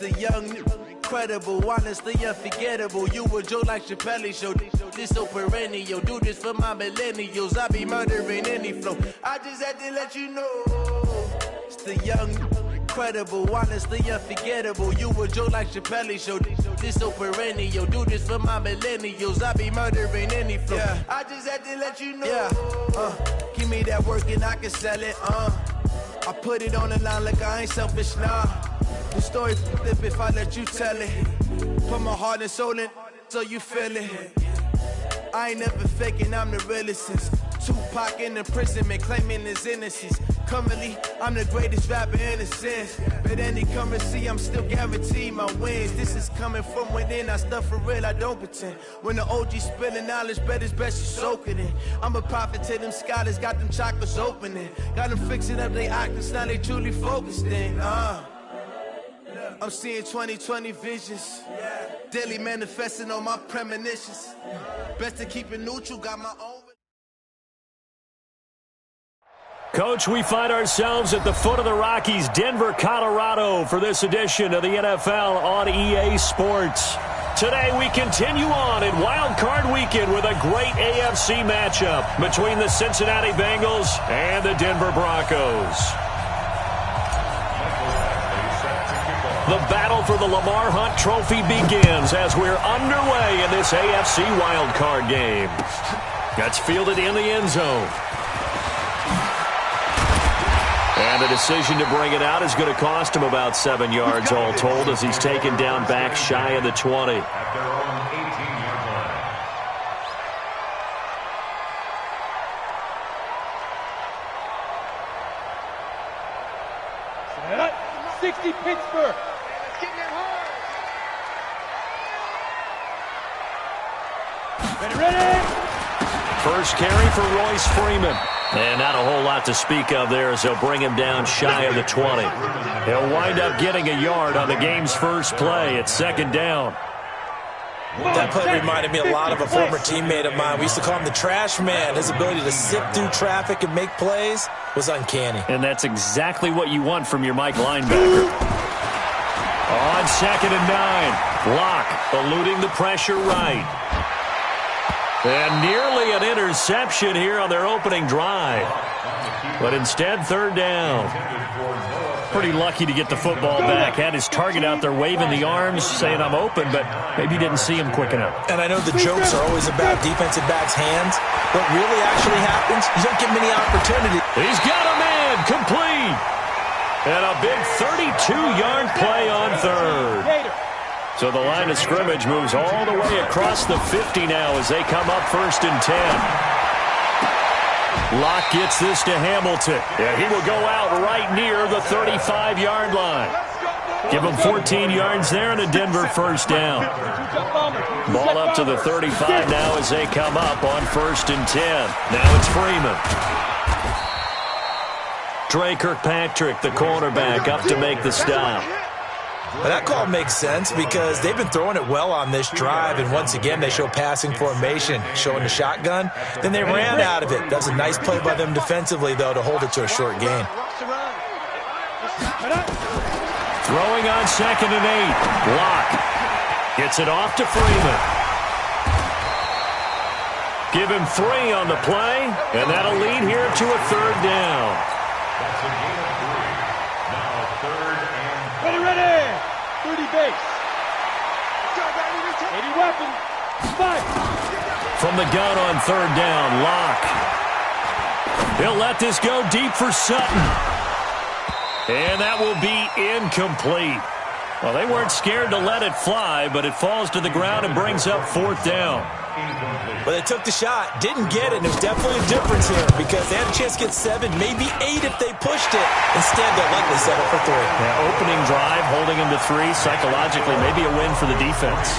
the young, incredible, honestly unforgettable. You a joke like Chappelle Show. This so perennial. Do this for my millennials. I be murdering any flow. I just had to let you know. It's the young, incredible, honestly unforgettable. You a joke like Chappelle Show. This so perennial. Do this for my millennials. I be murdering any flow. Yeah. I just had to let you know. Yeah. Give me that work and I can sell it. I put it on the line like I ain't selfish, nah. The story flip if I let you tell it. Put my heart and soul in so you feel it. I ain't never faking, I'm the realest since Tupac in imprisonment, claiming his innocence. Currently, I'm the greatest rapper in a sense. But any currency, I'm still guaranteed my wins. This is coming from within, I stuff for real, I don't pretend. When the OG spilling knowledge, bet it's best you soak it in. I'm a prophet to them scholars, got them chakras opening. Got them fixing up they octaves, now they truly focused in. I'm seeing 2020 visions. Daily manifesting on my premonitions. Best to keep it neutral, got my own. Coach, we find ourselves at the foot of the Rockies, Denver, Colorado, for this edition of the NFL on EA Sports. Today we continue on in Wild Card Weekend with a great AFC matchup between the Cincinnati Bengals and the Denver Broncos. The battle for the Lamar Hunt Trophy begins as we're underway in this AFC Wild Card game. That's fielded in the end zone. And the decision to bring it out is going to cost him about 7 yards all told as he's taken down back shy of the 20. At their own 18-yard line. 60 Pittsburgh. It's getting it hard. Ready? First carry for Royce Freeman. And not a whole lot to speak of there as they'll bring him down shy of the 20. He'll wind up getting a yard on the game's first play. It's second down. That play reminded me a lot of a former teammate of mine. We used to call him the trash man. His ability to sift through traffic and make plays was uncanny. And that's exactly what you want from your Mike linebacker. On 2nd and 9, Locke eluding the pressure right. And nearly an interception here on their opening drive. But instead, third down. Pretty lucky to get the football back. Had his target out there waving the arms, saying I'm open, but maybe didn't see him quick enough. And I know the jokes are always about defensive backs' hands. What really actually happens, you don't get many opportunities. He's got a man, complete. And a big 32-yard play on third. So the line of scrimmage moves all the way across the 50 now as they come up 1st and 10. Locke gets this to Hamilton. Yeah, he will go out right near the 35-yard line. Give him 14 yards there and a Denver first down. Ball up to the 35 now as they come up on 1st and 10. Now it's Freeman. Trey Kirkpatrick, the cornerback, up to make the stop. Well, that call makes sense because they've been throwing it well on this drive, and once again they show passing formation, showing the shotgun. Then they ran out of it. That was a nice play by them defensively, though, to hold it to a short gain. Throwing on 2nd and 8. Locke gets it off to Freeman. Give him 3 on the play, and that'll lead here to a third down. That's a gain of 3. Now 3rd and Ready. 30 base. 80 weapon. Spike. From the gun on third down, Locke. He'll let this go deep for Sutton. And that will be incomplete. Well, they weren't scared to let it fly, but it falls to the ground and brings up 4th down. But they took the shot, didn't get it, and there's definitely a difference here because they had a chance to get 7, maybe 8 if they pushed it. Instead, they'll likely settle for 3. Yeah, opening drive, holding them to 3, psychologically, maybe a win for the defense.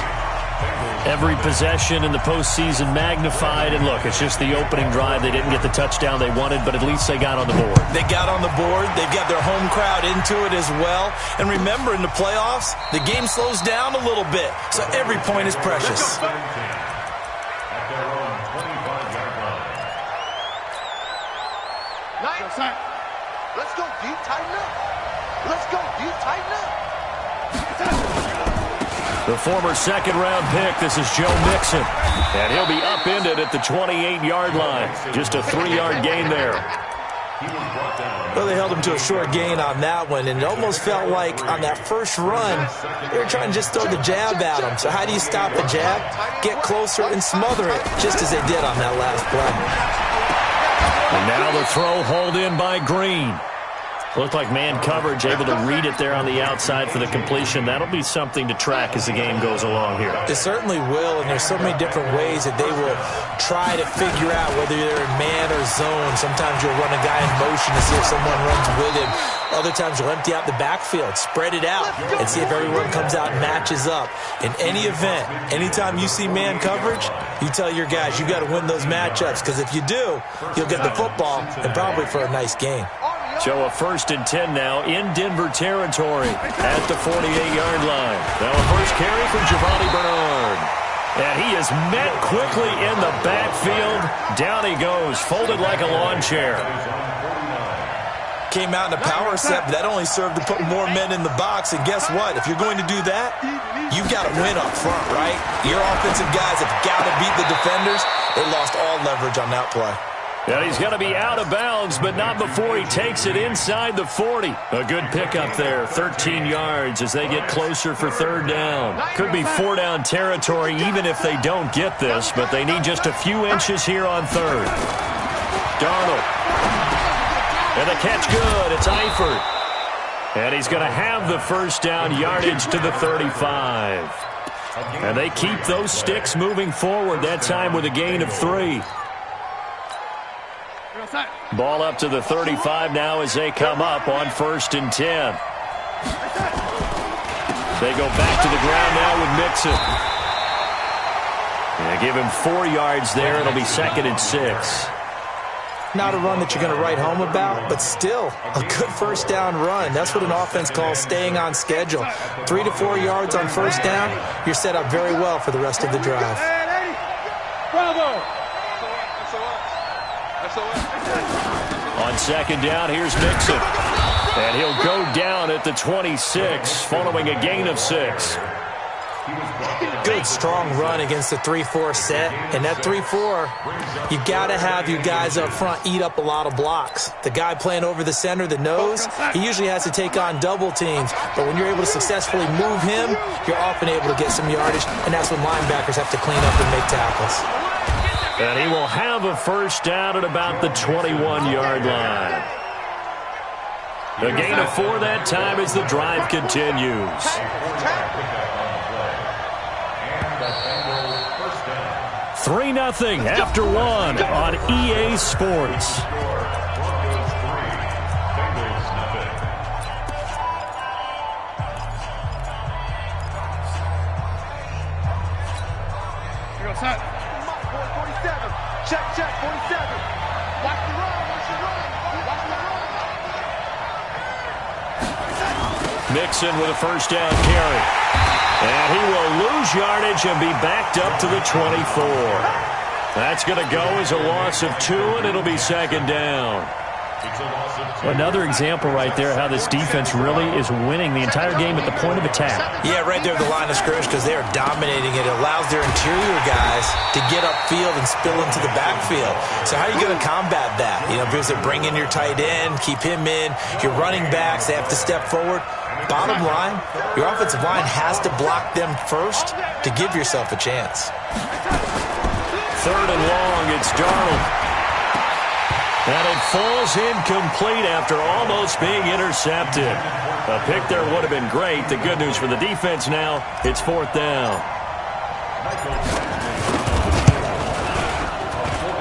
Every possession in the postseason magnified, and look, it's just the opening drive. They didn't get the touchdown they wanted, but at least they got on the board. They got on the board. They've got their home crowd into it as well. And remember, in the playoffs, the game slows down a little bit, so every point is precious. at their own 25-yard line. Nice. Let's go deep, tighten up. Let's go deep, tighten up. The former second-round pick, this is Joe Mixon. And he'll be upended at the 28-yard line. Just a 3-yard gain there. Well, they held him to a short gain on that one, and it almost felt like on that first run, they were trying to just throw the jab at him. So how do you stop a jab? Get closer and smother it, just as they did on that last play. And now the throw hauled in by Green. Looked like man coverage, able to read it there on the outside for the completion. That'll be something to track as the game goes along here. It certainly will, and there's so many different ways that they will try to figure out whether they're in man or zone. Sometimes you'll run a guy in motion to see if someone runs with him. Other times you'll empty out the backfield, spread it out, and see if everyone comes out and matches up. In any event, anytime you see man coverage, you tell your guys you got to win those matchups, because if you do, you'll get the football and probably for a nice game. So a 1st and 10 now in Denver territory at the 48-yard line. Now a first carry for Giovanni Bernard. And he is met quickly in the backfield. Down he goes, folded like a lawn chair. Came out in a power set, but that only served to put more men in the box. And guess what? If you're going to do that, you've got to win up front, right? Your offensive guys have got to beat the defenders. They lost all leverage on that play. And he's going to be out of bounds, but not before he takes it inside the 40. A good pickup there, 13 yards as they get closer for 3rd down. Could be 4-down territory even if they don't get this, but they need just a few inches here on 3rd. Darnold. And the catch good. It's Eifert. And he's going to have the 1st down yardage to the 35. And they keep those sticks moving forward, that time with a gain of 3. Ball up to the 35 now as they come up on 1st and 10. They go back to the ground now with Mixon. And give him 4 yards there. It'll be 2nd and 6. Not a run that you're going to write home about, but still a good 1st down run. That's what an offense calls staying on schedule. 3 to 4 yards on 1st down, you're set up very well for the rest of the drive. Bravo! On 2nd down, here's Mixon. And he'll go down at the 26 following a gain of 6. Good, strong run against the 3-4 set. And that 3-4, you got to have your guys up front eat up a lot of blocks. The guy playing over the center, the nose, he usually has to take on double teams. But when you're able to successfully move him, you're often able to get some yardage. And that's when linebackers have to clean up and make tackles. And he will have a 1st down at about the 21-yard line. A gain of 4 that time as the drive continues. 3-0 after 1 on EA Sports. Check, 47. Watch the run, watch the run. Mixon with a 1st down carry. And he will lose yardage and be backed up to the 24. That's going to go as a loss of 2, and it'll be 2nd down. Another example right there how this defense really is winning the entire game at the point of attack. Yeah, right there at the line of scrimmage because they are dominating it. It allows their interior guys to get upfield and spill into the backfield. So how are you going to combat that? You know, because they bring in your tight end, keep him in. Your running backs, they have to step forward. Bottom line, your offensive line has to block them first to give yourself a chance. 3rd and long, it's Darnold. And it falls incomplete after almost being intercepted. A pick there would have been great. The good news for the defense now, it's 4th down.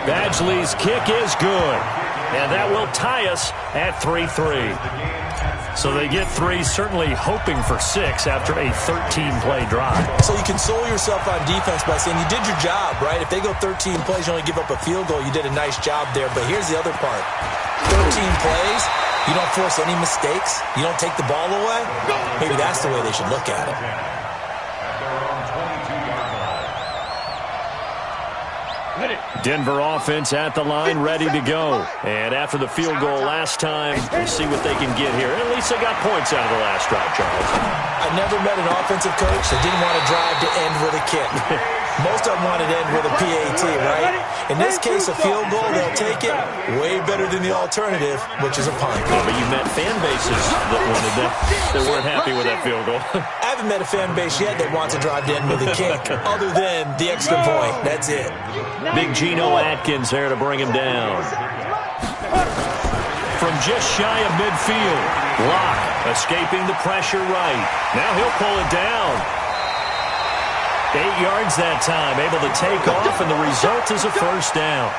Badgley's kick is good. And that will tie us at 3-3. So they get 3, certainly hoping for 6 after a 13-play drive. So you console yourself on defense by saying you did your job, right? If they go 13 plays, you only give up a field goal, you did a nice job there. But here's the other part. 13 plays, you don't force any mistakes, you don't take the ball away. Maybe that's the way they should look at it. Denver offense at the line, ready to go. And after the field goal last time, we'll see what they can get here. At least they got points out of the last drive, Charles. I never met an offensive coach that didn't want to drive to end with a kick. Most of them wanted to end with a PAT, right? In this case, a field goal, they'll take it. Way better than the alternative, which is a punt. Yeah, but you met fan bases that wanted that weren't happy with that field goal. I haven't met a fan base yet that wants to drive to end with a kick, other than the extra point. That's it. Big Geno Atkins there to bring him down. From just shy of midfield, Locke escaping the pressure right. Now he'll pull it down. 8 yards that time, able to take off, and the result is a first down.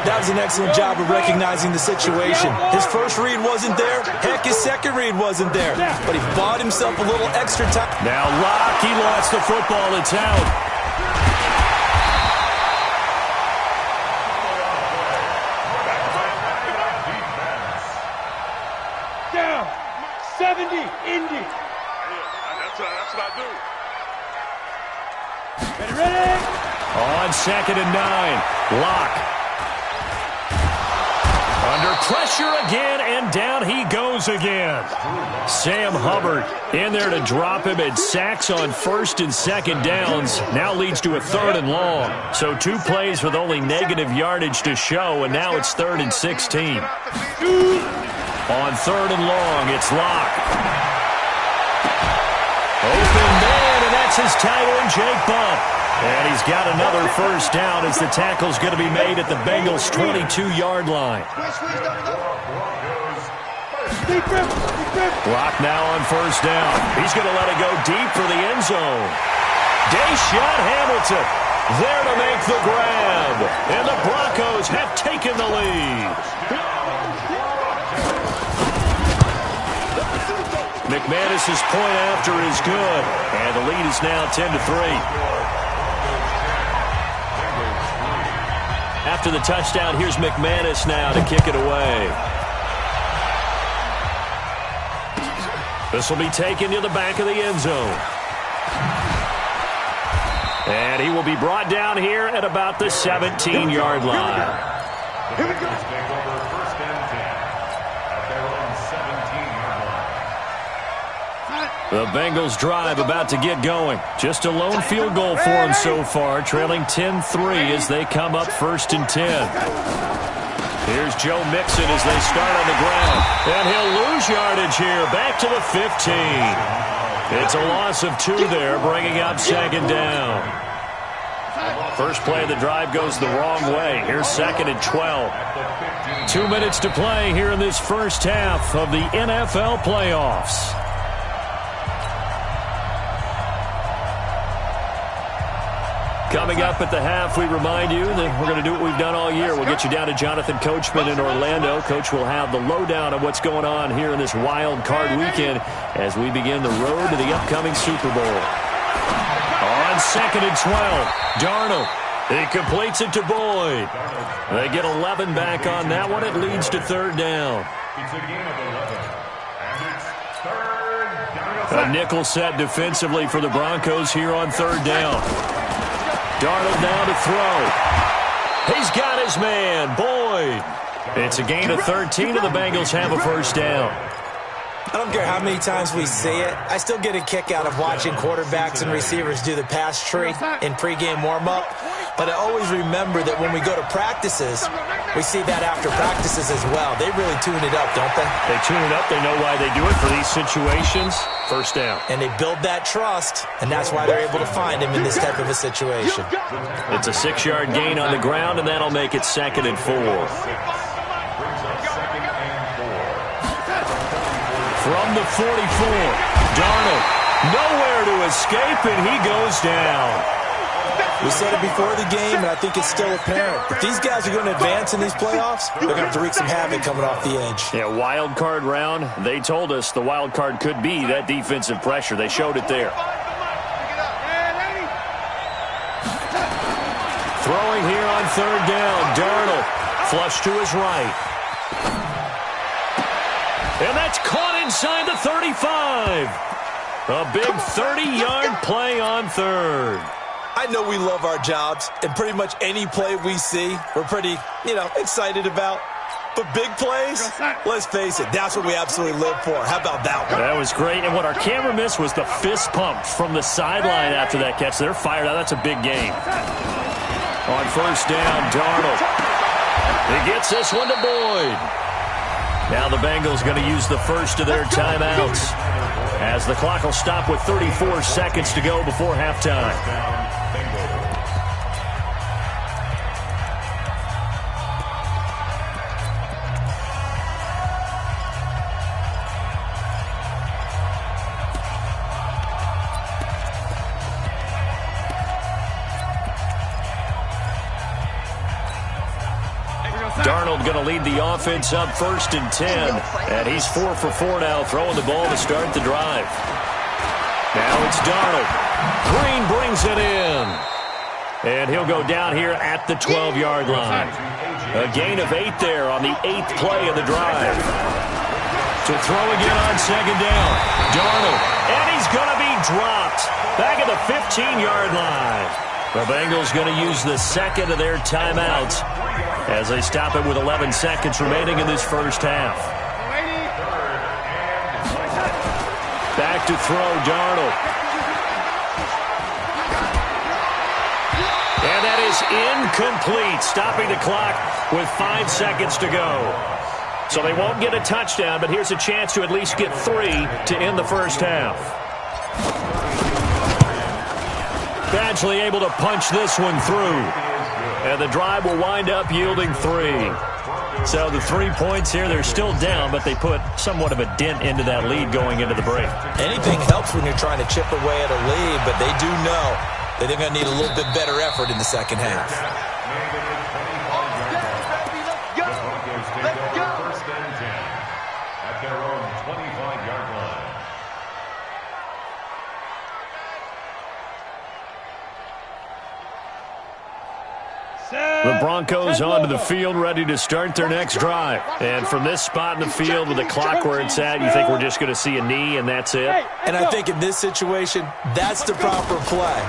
That was an excellent job of recognizing the situation. His first read wasn't there. Heck, his second read wasn't there. But he bought himself a little extra time. Now Locke, he lost the football. It's out. Down. 70, Indy. That's what I do. Ready? On 2nd and 9, Locke. Under pressure again, and down he goes again. Sam Hubbard in there to drop him, and sacks on 1st and 2nd downs. Now leads to a 3rd and long. So 2 plays with only negative yardage to show, and now it's 3rd and 16. On 3rd and long, it's Locke. Open man, and that's his tight end, Jake Butt. And he's got another first down as the tackle's going to be made at the Bengals' 22-yard line. Locke now on first down. He's going to let it go deep for the end zone. Deshaun Hamilton there to make the grab. And the Broncos have taken the lead. McManus's point after is good. And the lead is now 10-3. After the touchdown, here's McManus now to kick it away. This will be taken to the back of the end zone. And he will be brought down here at about the 17-yard line. Here we go. Take over 1st and 10 at their own 17-yard line. The Bengals drive about to get going. Just a lone field goal for them so far, trailing 10-3 as they come up 1st and 10. Here's Joe Mixon as they start on the ground. And he'll lose yardage here, back to the 15. It's a loss of 2 there, bringing up 2nd down. First play of the drive goes the wrong way. Here's 2nd and 12. 2 minutes to play here in this first half of the NFL playoffs. Coming up at the half, we remind you that we're going to do what we've done all year. We'll get you down to Jonathan Coachman in Orlando. Coach will have the lowdown of what's going on here in this wild card weekend as we begin the road to the upcoming Super Bowl. On 2nd and 12, Darnold. He completes it to Boyd. They get 11 back on that one. It leads to 3rd down. It's a gain of 11. And it's 3rd down. A nickel set defensively for the Broncos here on 3rd down. Darnold now to throw. He's got his man, Boyd. It's a gain of 13, and the Bengals have a first down. I don't care how many times we say it, I still get a kick out of watching quarterbacks and receivers do the pass tree in pregame warm-up. But I always remember that when we go to practices, we see that after practices as well. They really tune it up, don't they? They tune it up. They know why they do it for these situations. First down. And they build that trust, and that's why they're able to find him in this type of a situation. It's a 6-yard gain on the ground, and that'll make it 2nd and 4. From the 44, Darnold nowhere to escape, and he goes down. We said it before the game, and I think it's still apparent. If these guys are going to advance in these playoffs, they're going to have to wreak some havoc coming off the edge. Yeah, wild card round. They told us the wild card could be that defensive pressure. They showed it there. Throwing here on 3rd down, Darnold. Flush to his right. And that's caught inside the 35. A big 30-yard play on 3rd. I know we love our jobs, and pretty much any play we see, we're pretty, excited about. But big plays, let's face it, that's what we absolutely live for. How about that one? That was great, and what our camera missed was the fist pump from the sideline after that catch. They're fired out. That's a big game. On first down, Darnold. He gets this one to Boyd. Now the Bengals going to use the first of their timeouts, as the clock will stop with 34 seconds to go before halftime. Darnold going to lead the offense up 1st and 10. And he's 4 for 4 now, throwing the ball to start the drive. Now it's Darnold. Green brings it in. And he'll go down here at the 12-yard line. A gain of 8 there on the 8th play of the drive. To throw again on 2nd down. Darnold. And he's going to be dropped back at the 15-yard line. The Bengals going to use the second of their timeouts as they stop it with 11 seconds remaining in this first half. Back to throw, Darnold. And that is incomplete, stopping the clock with 5 seconds to go. So they won't get a touchdown, but here's a chance to at least get 3 to end the first half. Badgley able to punch this one through. And the drive will wind up yielding 3. So the 3 points here, they're still down, but they put somewhat of a dent into that lead going into the break. Anything helps when you're trying to chip away at a lead, but they do know that they're going to need a little bit better effort in the second half. Let's go. First and 10 at their own 25-yard line. The Broncos onto the field, ready to start their next drive. And from this spot in the field with the clock where it's at, you think we're just going to see a knee and that's it? And I think in this situation, that's the proper play.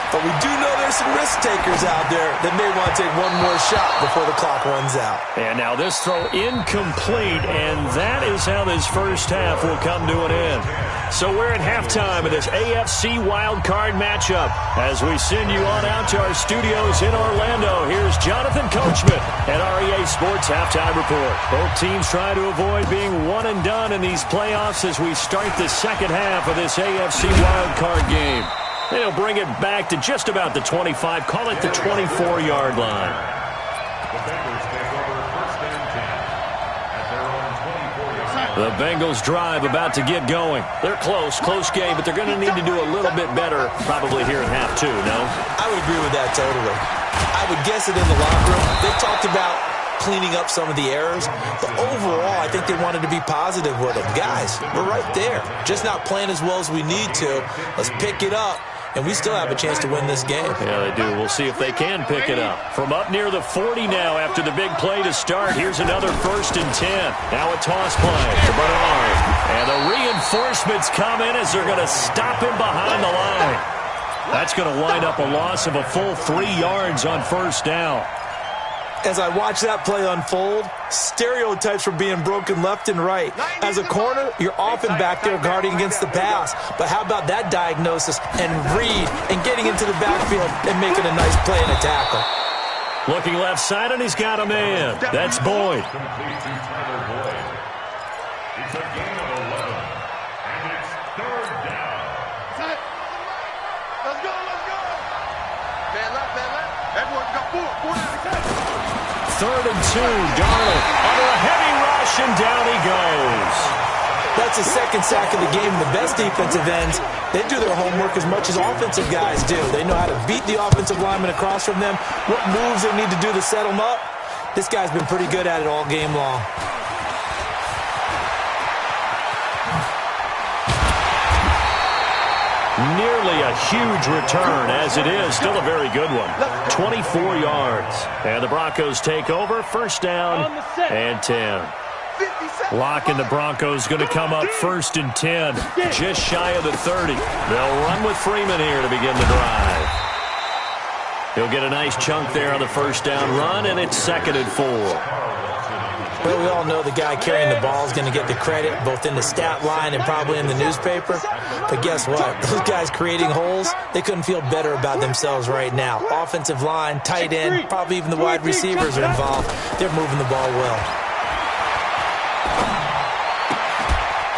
But we do know there's some risk takers out there that may want to take one more shot before the clock runs out. And now this throw incomplete, and that is how this first half will come to an end. So we're at halftime of this AFC wildcard matchup. As we send you on out to our studios in Orlando, here's Jonathan Coachman at REA Sports Halftime Report. Both teams try to avoid being one and done in these playoffs as we start the second half of this AFC wildcard game. They'll bring it back to just about the 25, call it the 24-yard line. The Bengals take over first and 10 at their own 24-yard line. The Bengals drive about to get going. They're close game, but they're going to need to do a little bit better probably here in half 2, no? I would agree with that totally. I would guess it in the locker room. They talked about cleaning up some of the errors, but overall, I think they wanted to be positive with them. Guys, we're right there. Just not playing as well as we need to. Let's pick it up. And we still have a chance to win this game. Yeah, they do. We'll see if they can pick it up. From up near the 40 now after the big play to start. Here's another 1st and 10. Now a toss play to Bernard. And the reinforcements come in as they're going to stop him behind the line. That's going to wind up a loss of a full 3 yards on first down. As I watch that play unfold, stereotypes were being broken left and right. As a corner, you're often back there guarding against the pass. But how about that diagnosis and read and getting into the backfield and making a nice play and a tackle? Looking left side, and he's got a man. That's Boyd. Complete to Tyler Boyd. It's a gain of 11, and it's 3rd down. Let's go. Man left. Everyone got 4. 3rd and 2. Darnold under a heavy rush, and down he goes. That's the second sack of the game. The best defensive ends, they do their homework as much as offensive guys do. They know how to beat the offensive lineman across from them, what moves they need to do to set them up. This guy's been pretty good at it all game long. Nearly a huge return, as it is. Still a very good one. 24 yards. And the Broncos take over. First down and 10. Lock and the Broncos going to come up 1st and 10. Just shy of the 30. They'll run with Freeman here to begin the drive. He'll get a nice chunk there on the first down run, and it's 2nd and 4. Well, we all know the guy carrying the ball is going to get the credit, both in the stat line and probably in the newspaper. But guess what? Those guys creating holes, they couldn't feel better about themselves right now. Offensive line, tight end, probably even the wide receivers are involved. They're moving the ball well.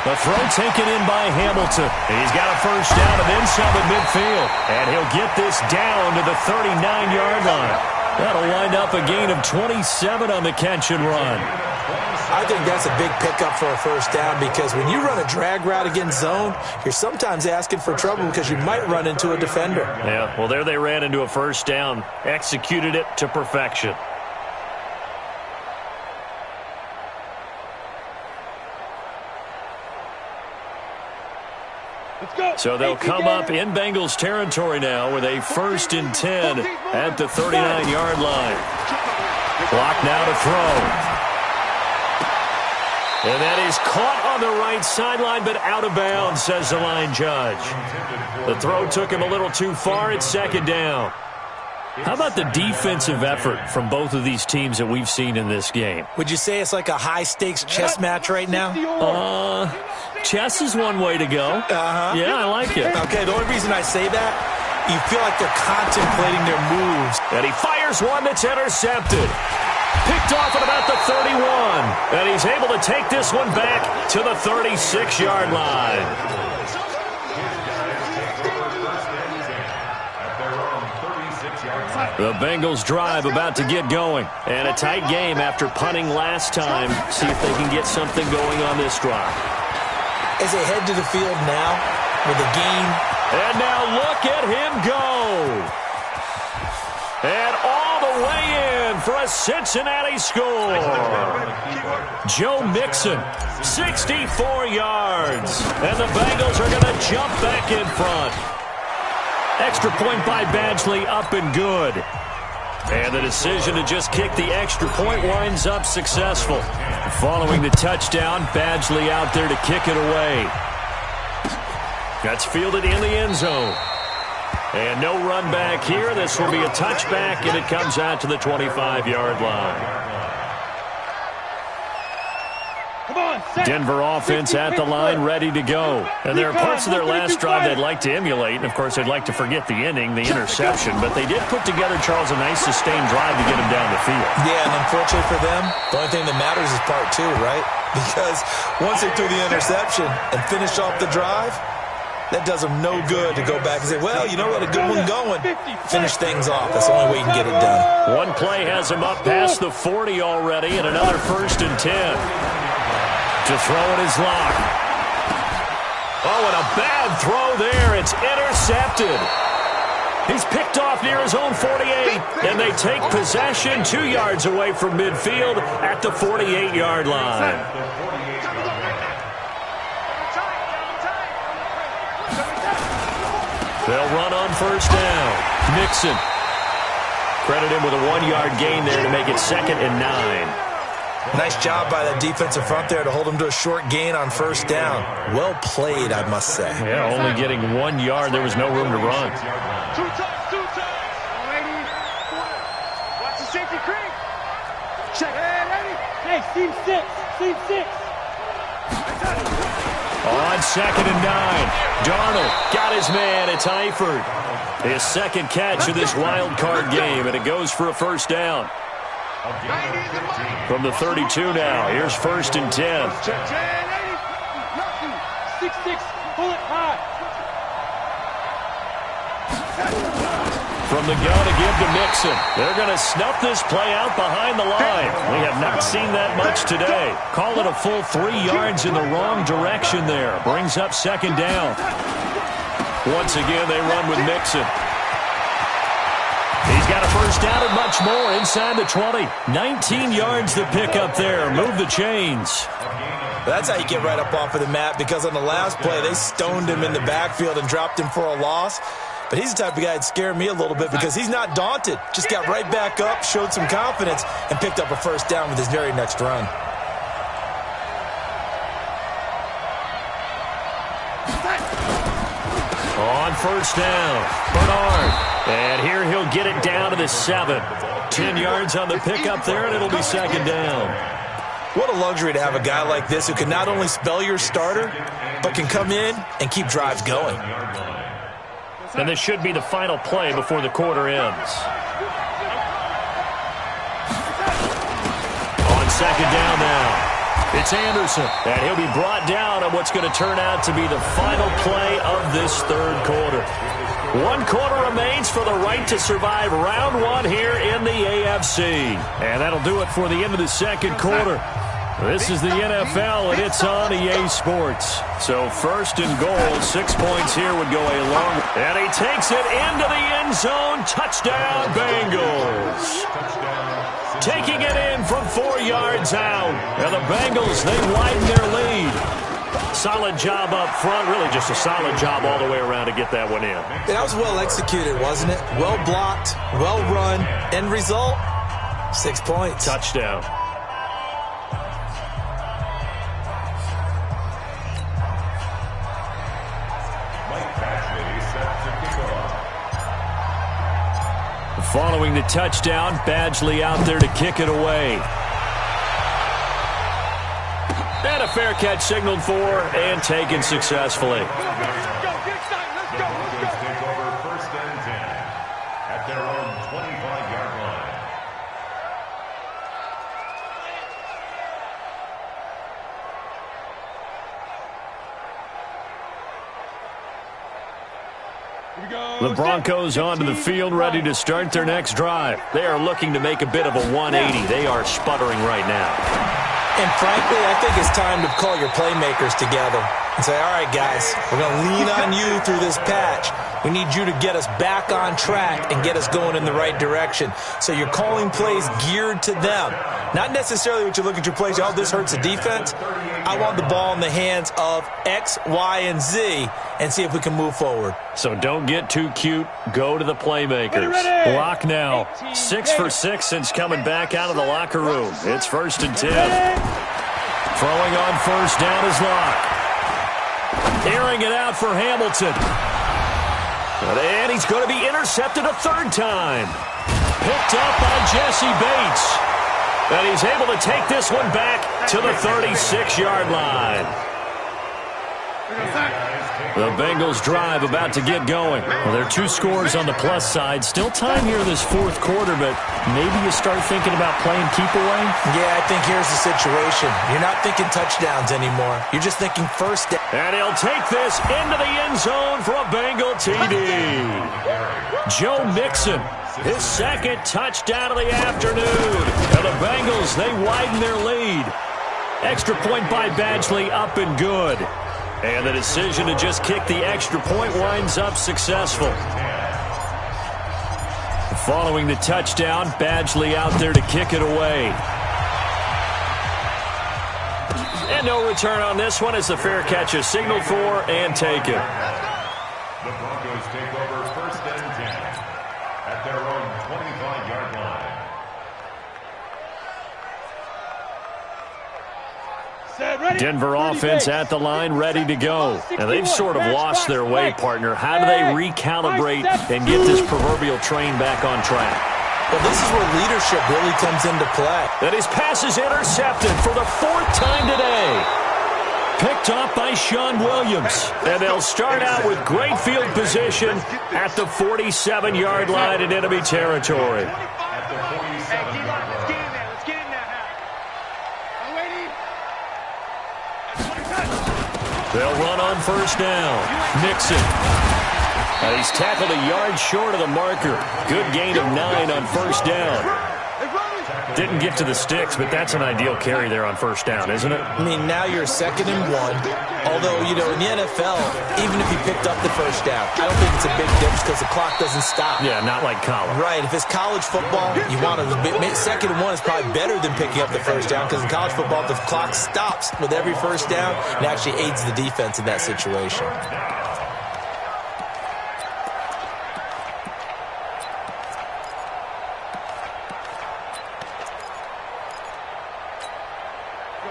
The throw taken in by Hamilton. He's got a first down and then some at midfield. And he'll get this down to the 39-yard line. That'll wind up a gain of 27 on the catch and run. I think that's a big pickup for a first down because when you run a drag route against zone, you're sometimes asking for trouble because you might run into a defender. Yeah, well, there they ran into a first down. Executed it to perfection. So they'll come up in Bengals territory now with a 1st and 10 at the 39-yard line. Clock now to throw. And that is caught on the right sideline, but out of bounds, says the line judge. The throw took him a little too far. It's 2nd down. How about the defensive effort from both of these teams that we've seen in this game? Would you say it's like a high-stakes chess match right now? Chess is one way to go. Yeah, I like it. Okay, the only reason I say that, you feel like they're contemplating their moves. And he fires one that's intercepted. Picked off at about the 31. And he's able to take this one back to the 36-yard line. The Bengals drive about to get going. And a tight game after punting last time. See if they can get something going on this drive. As they head to the field now with a gain. And now look at him go. And all the way in for a Cincinnati score. Joe Mixon, 64 yards. And the Bengals are going to jump back in front. Extra point by Badgley, up and good. And the decision to just kick the extra point winds up successful. Following the touchdown, Badgley out there to kick it away. That's fielded in the end zone. And no run back here. This will be a touchback, and it comes out to the 25-yard line. Denver offense at the line, ready to go. And there are parts of their last drive they'd like to emulate. And, of course, they'd like to forget the inning, the interception. But they did put together, Charles, a nice sustained drive to get them down the field. Yeah, and unfortunately for them, the only thing that matters is part 2, right? Because once they threw the interception and finished off the drive, that does them no good to go back and say, well, you know what, a good one going. Finish things off. That's the only way you can get it done. One play has him up past the 40 already, and another 1st and 10. To throw in his lock. Oh, and a bad throw there. It's intercepted. He's picked off near his own 48, and they take possession 2 yards away from midfield at the 48-yard line. They'll run on first down. Mixon. Credit him with a 1-yard gain there to make it 2nd and 9. Nice job by that defensive front there to hold him to a short gain on first down. Well played, I must say. Yeah, only getting 1 yard. There was no room to run. Two times. Watch the safety creep. Check. Hey, seam 6. On 2nd and 9. Darnold got his man. It's Eifert. His 2nd catch of this wild card game, and it goes for a first down. From the 32 now, here's 1st and 10. 6-6, pull it high. From the gun to give to Mixon. They're going to snuff this play out behind the line. We have not seen that much today. Call it a full 3 yards in the wrong direction there. Brings up 2nd down. Once again, they run with Mixon. He's got a first down and much more inside the 20. 19 yards to pick up there. Move the chains. That's how you get right up off of the mat, because on the last play, they stoned him in the backfield and dropped him for a loss. But he's the type of guy that scared me a little bit because he's not daunted. Just got right back up, showed some confidence, and picked up a first down with his very next run. On on first down. Bernard. And here he'll get it down to the 7. 10 yards on the pickup there, and it'll be second down. What a luxury to have a guy like this who can not only spell your starter, but can come in and keep drives going. And this should be the final play before the quarter ends. On second down now. It's Anderson, and he'll be brought down on what's going to turn out to be the final play of this third quarter. 1 quarter remains for the right to survive round 1 here in the AFC. And that'll do it for the end of the second quarter. This is the NFL, and it's on EA Sports. So first and goal, 6 points here would go a long. And he takes it into the end zone. Touchdown, Bengals. Taking it in from 4 yards out. And the Bengals, they widen their lead. Solid job up front. Really just a solid job all the way around to get that one in. That was well executed, wasn't it? Well blocked, well run. End result, 6 points. Touchdown. Following the touchdown, Badgley out there to kick it away. And a fair catch signaled for and taken successfully. Let's go. Take over first and 10 at their own 25-yard line. The Broncos onto the field, ready to start their next drive. They are looking to make a bit of a 180. They are sputtering right now. And frankly, I think it's time to call your playmakers together and say, all right, guys, we're going to lean on you through this patch. We need you to get us back on track and get us going in the right direction. So you're calling plays geared to them. Not necessarily what you look at your plays, oh, this hurts the defense. I want the ball in the hands of X, Y, and Z and see if we can move forward. So don't get too cute. Go to the playmakers. Lock now. 6 for 6 since coming back out of the locker room. It's first and 10. Throwing on first down is Locke. Airing it out for Hamilton. And he's going to be intercepted a third time. Picked up by Jesse Bates. And he's able to take this one back to the 36-yard line. The Bengals drive about to get going. Well, there are 2 scores on the plus side. Still time here in this fourth quarter, but maybe you start thinking about playing keep away? Yeah, I think here's the situation. You're not thinking touchdowns anymore. You're just thinking first down. And he'll take this into the end zone for a Bengal TD. Joe Mixon, his second touchdown of the afternoon. And the Bengals, they widen their lead. Extra point by Badgley, up and good. And the decision to just kick the extra point winds up successful. Following the touchdown, Badgley out there to kick it away. And no return on this one as the fair catch is signaled for and taken. The Broncos take over first and 10 at their own 25-yard line. Denver offense at the line, ready to go. And they've sort of lost their way, partner. How do they recalibrate and get this proverbial train back on track? Well, this is where leadership really comes into play. And his pass is intercepted for the 4th time today. Picked off by Sean Williams. And they'll start out with great field position at the 47-yard line in enemy territory. At the 47-yard line. They'll run on first down. Mixon. And he's tackled a yard short of the marker. Good gain of 9 on first down. Didn't get to the sticks, but that's an ideal carry there on first down, isn't it? I mean, now you're 2nd and 1. Although, you know, in the NFL, even if you picked up the first down, I don't think it's a big difference because the clock doesn't stop. Yeah, not like college. Right. If it's college football, you want to 2nd and 1 is probably better than picking up the first down because in college football, the clock stops with every first down and actually aids the defense in that situation.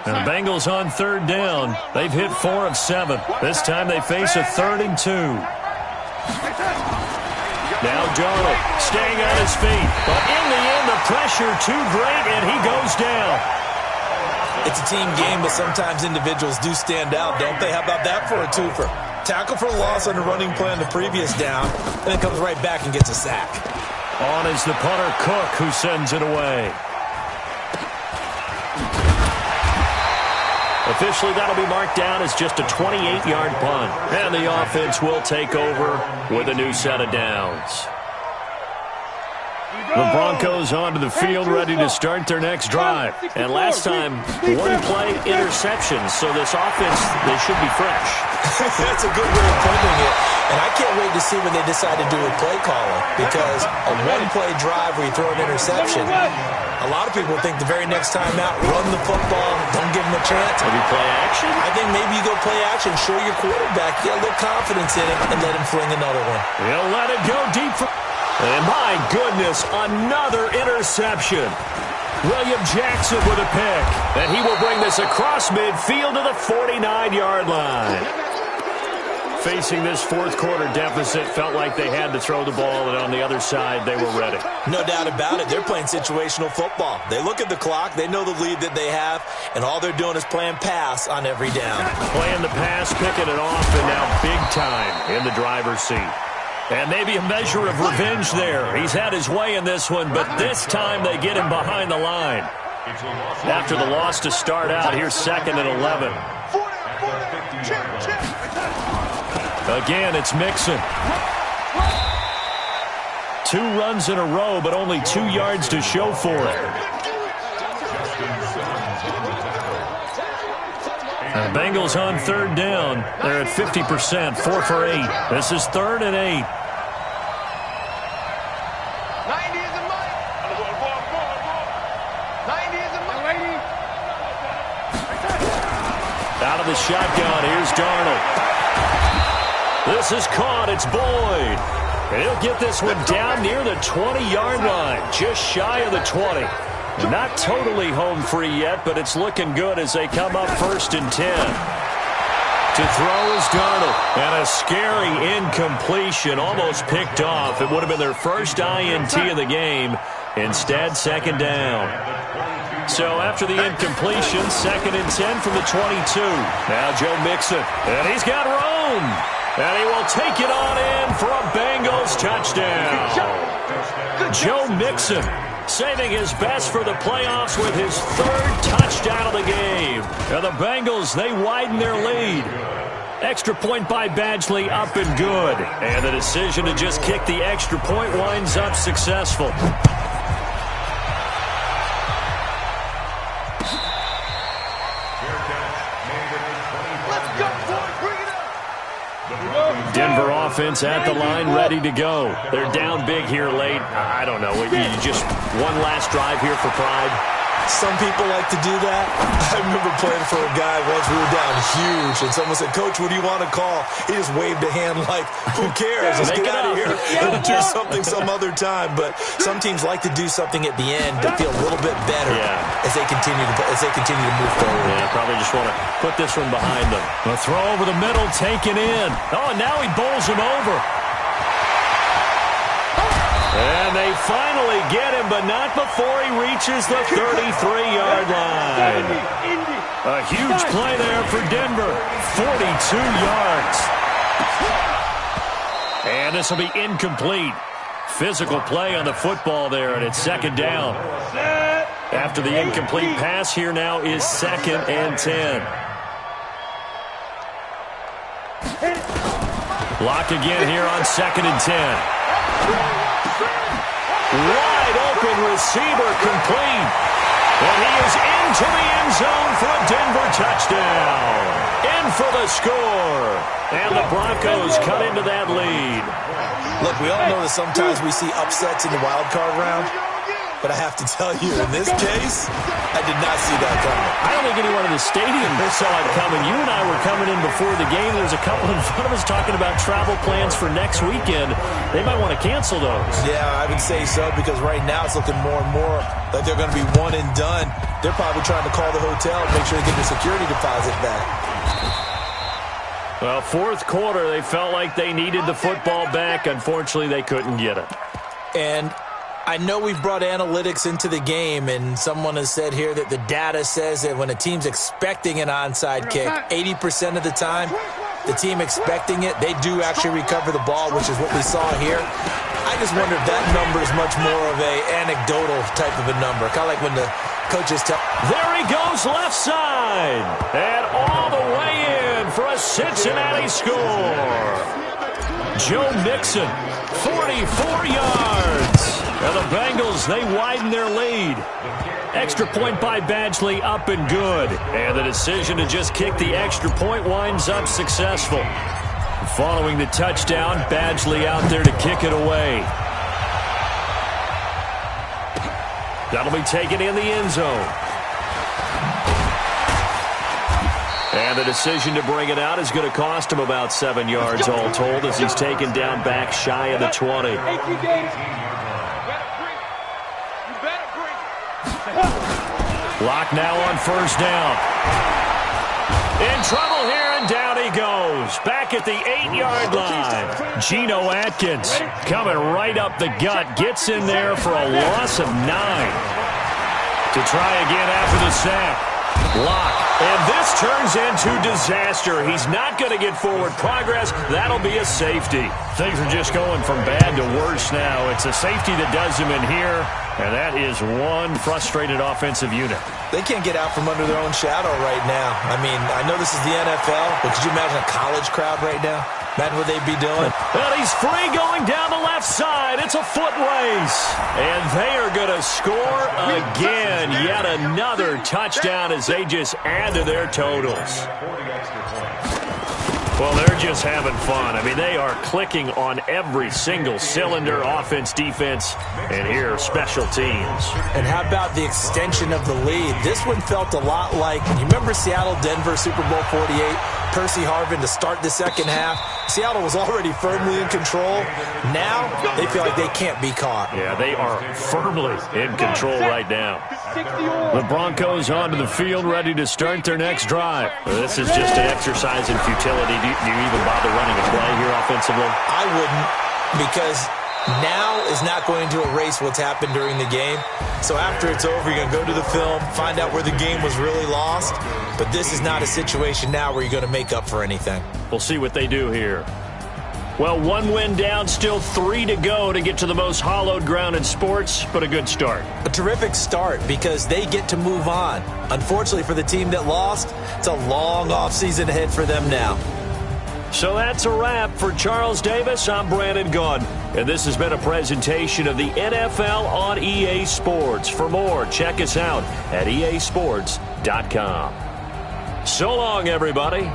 And the Bengals on third down. They've hit 4 of 7. This time they face a 3rd and 2. Now Darnold staying on his feet. But in the end, the pressure too great, and he goes down. It's a team game, but sometimes individuals do stand out, don't they? How about that for a twofer? Tackle for loss on the running play on the previous down, and then comes right back and gets a sack. On is the punter, Cook, who sends it away. Officially, that'll be marked down as just a 28-yard punt. And the offense will take over with a new set of downs. The Broncos onto the field, ready to start their next drive. And last time, one-play interceptions, so this offense, they should be fresh. That's a good way of putting it. And I can't wait to see what they decide to do with play calling, because a one-play drive where you throw an interception, a lot of people think the very next time out, run the football, don't give them a chance. Maybe play action? I think maybe you go play action, show your quarterback, get a little confidence in it, and let him fling another one. He'll let it go deep for... And my goodness, another interception. William Jackson with a pick. And he will bring this across midfield to the 49-yard line. Facing this fourth quarter deficit, felt like they had to throw the ball, and on the other side, they were ready. No doubt about it. They're playing situational football. They look at the clock, they know the lead that they have, and all they're doing is playing pass on every down. Playing the pass, picking it off, and now big time in the driver's seat. And maybe a measure of revenge there. He's had his way in this one, but this time they get him behind the line. After the loss to start out, here's 2nd and 11. Again, it's Mixon. 2 runs in a row, but only 2 yards to show for it. The Bengals on 3rd down. They're at 50%, 4 for 8. This is 3rd and 8. Out of the shotgun, here's Darnold. This is caught, it's Boyd. And he'll get this one down near the 20-yard line, just shy of the 20. Not totally home free yet, but it's looking good as they come up 1st and 10. To throw is Darnold. And a scary incompletion, almost picked off. It would have been their first INT of the game. Instead, 2nd down. So after the incompletion, 2nd and 10 from the 22. Now Joe Mixon. And he's got room. And he will take it on in for a Bengals touchdown. Joe Mixon saving his best for the playoffs with his 3rd touchdown of the game. And the Bengals, they widen their lead. Extra point by Badgley, up and good. And the decision to just kick the extra point winds up successful. Denver offense at the line, ready to go. They're down big here late. I don't know. You just one last drive here for pride. Some people like to do that. I remember playing for a guy once. We were down huge, and someone said, "Coach, what do you want to call?" He just waved a hand like, "Who cares? Let's get out of here and do something some other time." But some teams like to do something at the end to feel a little bit better as they continue to move forward. Yeah, probably just want to put this one behind them. A throw over the middle, taken in. Oh, now he bowls him over. And they finally get him, but not before he reaches the 33-yard line. A huge play there for Denver. 42 yards. And this will be incomplete. Physical play on the football there, and it's 2nd down. After the incomplete pass, here now is 2nd and 10. Blocked again here on 2nd and 10. Wide open receiver, complete. And he is into the end zone for a Denver touchdown. In for the score. And the Broncos cut into that lead. Look, we all know that sometimes we see upsets in the wild card round. But I have to tell you, in this case, I did not see that coming. I don't think anyone in the stadium saw it coming. You and I were coming in before the game. There's a couple in front of us talking about travel plans for next weekend. They might want to cancel those. Yeah, I would say so, because right now it's looking more and more like they're going to be one and done. They're probably trying to call the hotel and make sure they get their security deposit back. Well, fourth quarter, they felt like they needed the football back. Unfortunately, they couldn't get it. And I know we've brought analytics into the game, and someone has said here that the data says that when a team's expecting an onside kick, 80% of the time, the team expecting it, they do actually recover the ball, which is what we saw here. I just wonder if that number is much more of a anecdotal type of a number, kind of like when the coaches tell. There he goes, left side, and all the way in for a Cincinnati score. Joe Mixon, 44 yards. And the Bengals, they widen their lead. Extra point by Badgley, up and good. And the decision to just kick the extra point winds up successful. Following the touchdown, Badgley out there to kick it away. That'll be taken in the end zone. And the decision to bring it out is going to cost him about 7 yards all told as he's taken down back shy of the 20. Lock now on first down. In trouble here, and down he goes. Back at the 8-yard line. Geno Atkins coming right up the gut. Gets in there for a loss of 9. To try again after the sack. Lock. And this turns into disaster. He's not going to get forward progress. That'll be a safety. Things are just going from bad to worse now. It's a safety that does him in here. And that is one frustrated offensive unit. They can't get out from under their own shadow right now. I mean, I know this is the NFL, but could you imagine a college crowd right now? Imagine what they'd be doing. And he's free going down the left side. It's a foot race. And they are going to score again. Yet another touchdown as they just add to their totals. Well, they're just having fun. I mean, they are clicking on every single cylinder, offense, defense, and here, special teams. And how about the extension of the lead? This one felt a lot like, you remember Seattle-Denver Super Bowl 48? Percy Harvin to start the second half. Seattle was already firmly in control. Now they feel like they can't be caught. Yeah, they are firmly in control right now. The Broncos onto the field, ready to start their next drive. This is just an exercise in futility. Do you even bother running a play here offensively? I wouldn't, because now is not going to erase what's happened during the game. So after it's over, you're going to go to the film, find out where the game was really lost. But this is not a situation now where you're going to make up for anything. We'll see what they do here. Well, 1 win down, still 3 to go to get to the most hallowed ground in sports, but a good start. A terrific start because they get to move on. Unfortunately for the team that lost, it's a long offseason ahead for them now. So that's a wrap for Charles Davis. I'm Brandon Gunn, and this has been a presentation of the NFL on EA Sports. For more, check us out at easports.com. So long, everybody.